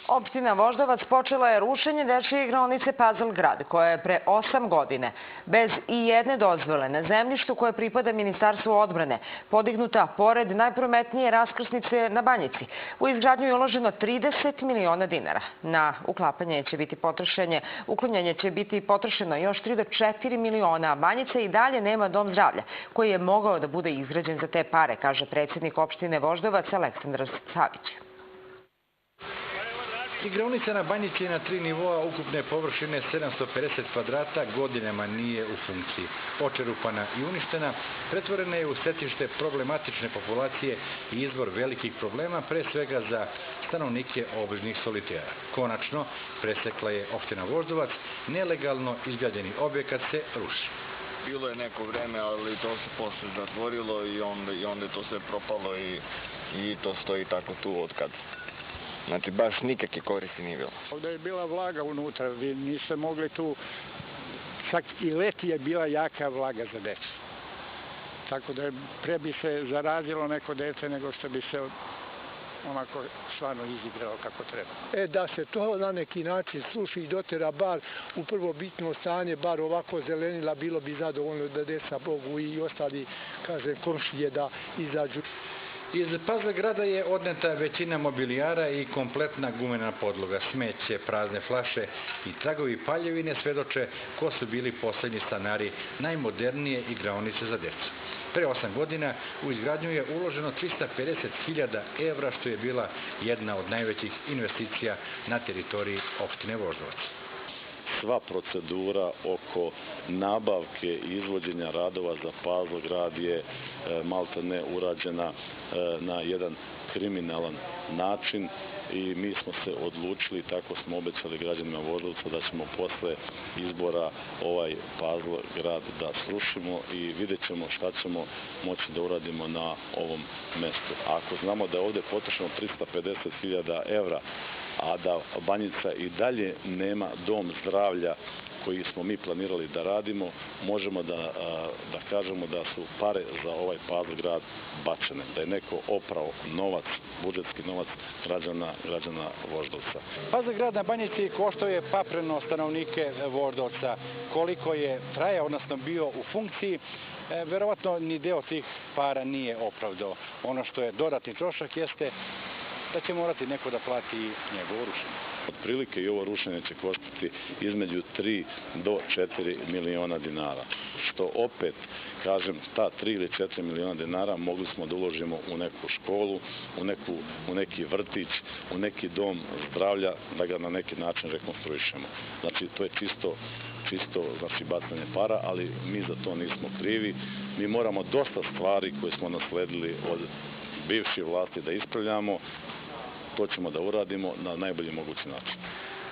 Opština Voždovac počela je rušenje dečije igraonice Puzzle grad, koja je pre 8 godina, bez i jedne dozvole, na zemljištu koje pripada Ministarstvu odbrane, podignuta pored najprometnije raskrsnice na Banjici. U izgradnju je uloženo 30 miliona dinara. Na uklanjanje će biti potrošeno još 3 do 4 miliona, a Banjica i dalje nema dom zdravlja, koji je mogao da bude izgrađen za te pare, kaže predsjednik opštine Voždovac Aleksandar Savić. Igraonica na Banjici je na 3 nivoa ukupne površine 750 kvadrata, godinama nije u funkciji. Očerupana i uništena, pretvorena je u stecište problematične populacije i izvor velikih problema, pre svega za stanovnike obližnjih solitera. Konačno, presekla je opština Voždovac, nelegalno izgrađeni objekat se ruši. Bilo je neko vreme, ali to se posle zatvorilo i onda je to sve propalo i to stoji tako tu od kad. Znači, baš nikakve koristi nije bilo. Ovdje je bila vlaga unutra, vi niste mogli tu, čak i leti je bila jaka vlaga za decu. Tako da pre bi se zarazilo neko dete nego što bi se onako stvarno izigralo kako treba. Da se to na neki način sluši i dotera bar u prvobitno stanje, bar ovako zelenila, bilo bi zadovoljno da deca Bogu i ostali, kažem, komšije da izađu. Iz Puzzle grada je odneta većina mobilijara i kompletna gumena podloga, smeće, prazne flaše i tragovi paljevine svedoče ko su bili poslednji stanari najmodernije igraonice za decu. Pre 8 godina u izgradnju je uloženo 350.000 evra, što je bila jedna od najvećih investicija na teritoriji opštine Voždovac. Sva procedura oko nabavke i izvođenja radova za Puzzle grad je maltene urađena na jedan kriminalan način i mi smo se odlučili, tako smo obećali građanima Voždovca, da ćemo posle izbora ovaj Puzzle grad da srušimo i vidjet ćemo šta ćemo moći da uradimo na ovom mestu. Ako znamo da je ovde potrošeno 350.000 evra, a da Banjica i dalje nema dom zdravlja koji smo mi planirali da radimo, možemo da kažemo da su pare za ovaj Puzzle grad bačene, da je neko oprao novac, budžetski novac građana Voždovca. Puzzle grad na Banjici koštao je papreno stanovnike Voždovca. Koliko je trajao, odnosno bio u funkciji, verovatno ni deo tih para nije opravdao. Ono što je dodatni trošak jeste da će morati neko da plati njegovo rušenje. Otprilike i ovo rušenje će koštati između 3 do 4 miliona dinara, što opet, kažem, ta 3 ili 4 miliona dinara mogli smo da uložimo u neku školu, u neki vrtić, u neki dom zdravlja, da ga na neki način rekonstruišemo. Znači, to je čisto bacanje para, ali mi za to nismo krivi. Mi moramo dosta stvari koje smo nasledili od bivših vlasti da ispravljamo. To ćemo da uradimo na najbolji mogući način.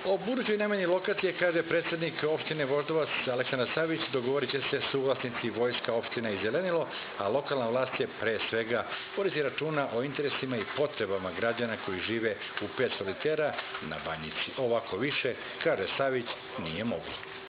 O budućoj nameni lokacije, kaže predsjednik opštine Voždovac Aleksandar Savić, dogovorit će se suvlasnici Vojska, opština i Zelenilo, a lokalna vlast je pre svega vodi računa o interesima i potrebama građana koji žive u 5 solitera na Banjici. Ovako više, kaže Savić, nije moglo.